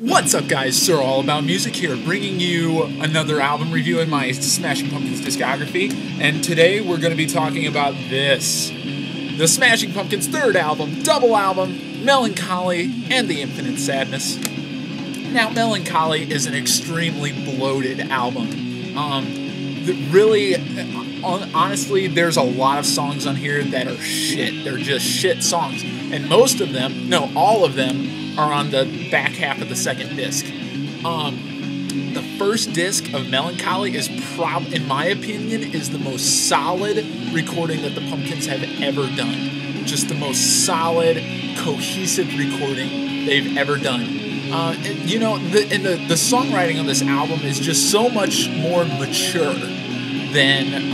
What's up, guys? SirAllAboutMusic here, bringing you another album review in my Smashing Pumpkins discography. And today we're going to be talking about this, the Smashing Pumpkins' third album, double album, Mellon Collie and the Infinite Sadness. Now, Mellon Collie is an extremely bloated album. Honestly, there's a lot of songs on here that are shit. They're just shit songs. And most of them, no, all of them, are on the back half of the second disc. The first disc of Mellon Collie is in my opinion, is the most solid recording that the Pumpkins have ever done. Just the most solid, cohesive recording they've ever done. You know, the songwriting on this album is just so much more mature than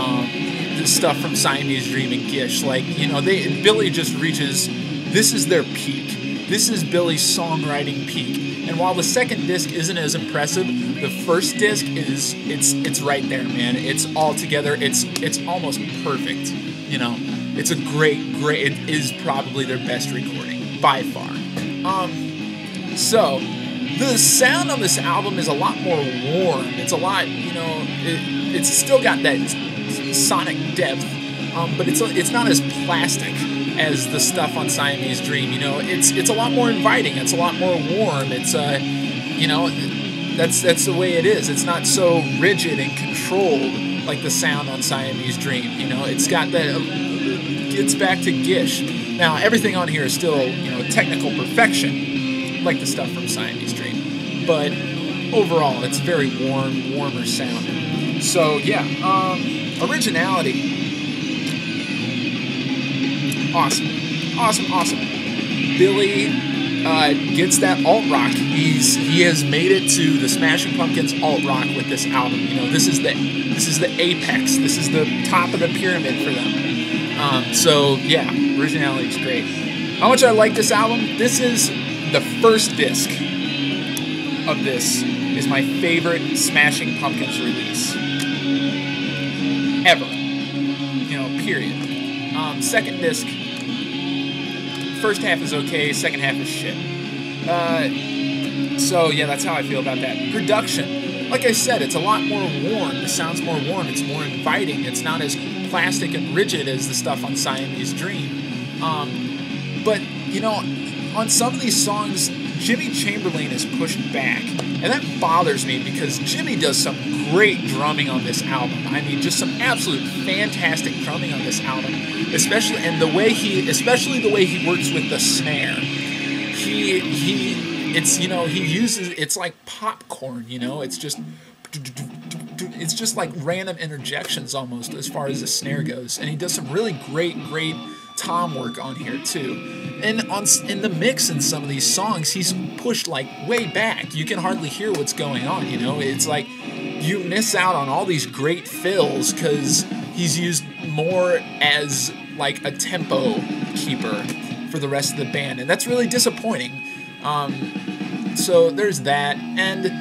the stuff from Siamese Dream and Gish. Like, you know, Billy just reaches, this is their peak. This is Billy's songwriting peak. And while the second disc isn't as impressive, the first disc is, it's right there, man. It's all together. It's almost perfect. You know, it's a great, it is probably their best recording by far. So the sound on this album is a lot more warm. It's a lot, you know, it's still got that sonic depth, but it's not as plastic as the stuff on Siamese Dream. You know, it's a lot more inviting. It's a lot more warm. It's you know, that's the way it is. It's not so rigid and controlled like the sound on Siamese Dream. You know, it's got that, gets back to Gish. Now everything on here is still, you know, technical perfection like the stuff from Siamese Dream, but overall it's very warmer sound. So yeah, originality. Awesome. Billy gets that alt rock. He has made it to the Smashing Pumpkins alt rock with this album. You know, this is the apex. This is the top of the pyramid for them. So yeah, originality is great. How much I like this album? This is the first disc of this is my favorite Smashing Pumpkins release ever. You know, period. Second disc, first half is okay, second half is shit. So yeah, that's how I feel about that. Production, like I said, it's a lot more warm. The sound's more warm. It's more inviting. It's not as plastic and rigid as the stuff on Siamese Dream. But you know, on some of these songs, Jimmy Chamberlain is pushed back, and that bothers me because Jimmy does some great drumming on this album. I mean, just some absolute fantastic drumming on this album, especially the way he works with the snare. It's, you know, he uses, it's like popcorn, you know, it's just like random interjections almost as far as the snare goes, and he does some really great tom work on here too. And in the mix in some of these songs, he's pushed like way back. You can hardly hear what's going on, you know. It's like you miss out on all these great fills because he's used more as like a tempo keeper for the rest of the band, and that's really disappointing. So there's that. And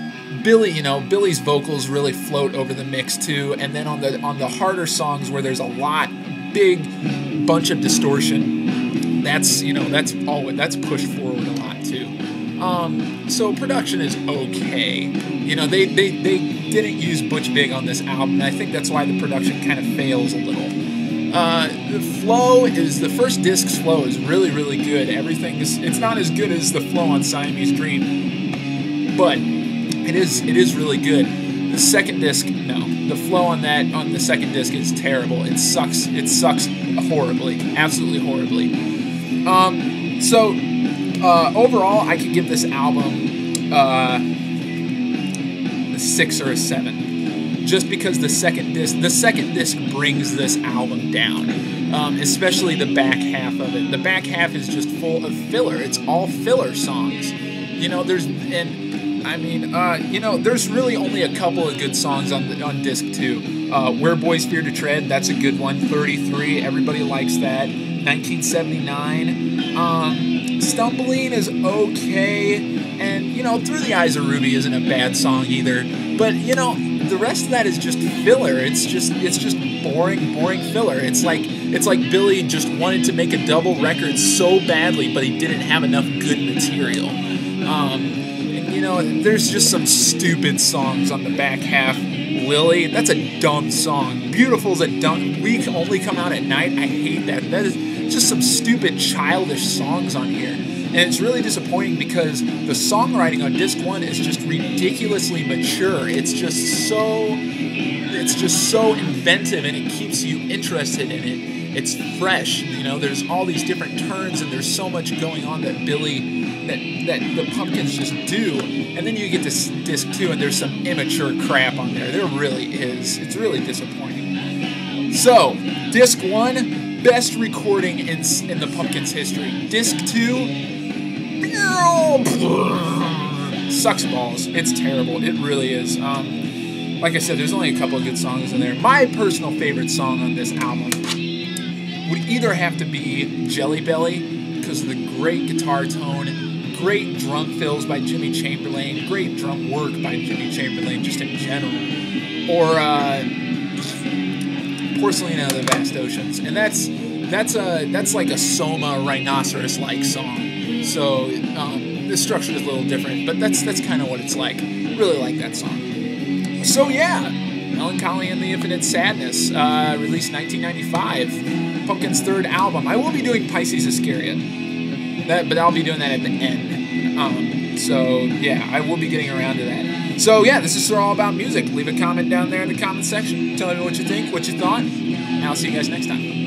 Billy, you know, Billy's vocals really float over the mix too. And then on the harder songs where there's a big bunch of distortion, that's, you know, that's pushed forward a lot too. So production is okay. You know, they didn't use Butch Vig on this album, and I think that's why the production kind of fails a little. The first disc's flow is really good. It's not as good as the flow on Siamese Dream, but it is really good. The second disc, no. The flow on the second disc is terrible. It sucks horribly, absolutely horribly. So overall, I could give this album a 6 or a 7. Just because the second disc brings this album down, especially the back half of it. The back half is just full of filler. It's all filler songs. You know, there's really only a couple of good songs on disc 2. Where Boys Fear to Tread, that's a good one. 33, everybody likes that. 1979. Stumbling is okay, and you know, Through the Eyes of Ruby isn't a bad song either. But you know, the rest of that is just filler. It's just boring filler. It's like Billy just wanted to make a double record so badly, but he didn't have enough good material. And you know, there's just some stupid songs on the back half. Lily, that's a dumb song. Beautiful's a dumb. We Can Only Come Out at Night. I hate that. That is just some stupid childish songs on here. And it's really disappointing because the songwriting on disc 1 is just ridiculously mature. It's just so inventive, and it keeps you interested in it. It's fresh, you know, there's all these different turns, and there's so much going on that that the Pumpkins just do. And then you get to disc 2, and there's some immature crap on there. There really is. It's really disappointing. So, disc 1, best recording in the Pumpkins' history. Disc 2, sucks balls. It's terrible. It really is. Like I said, there's only a couple of good songs in there. My personal favorite song on this album would either have to be Jelly Belly, because of the great guitar tone, great drum fills by Jimmy Chamberlain, great drum work by Jimmy Chamberlain just in general, or Porcelain Out of the Vast Oceans. And that's like a Soma Rhinoceros-like song. So the structure is a little different, but that's kind of what it's like. Really like that song. So yeah, Mellon Collie and the Infinite Sadness, released 1995, Pumpkin's third album. I will be doing Pisces Iscariot, but I'll be doing that at the end. So yeah, I will be getting around to that. So yeah, this is SirAllAboutMusic. Leave a comment down there in the comment section. Tell me what you think, what you thought, and I'll see you guys next time.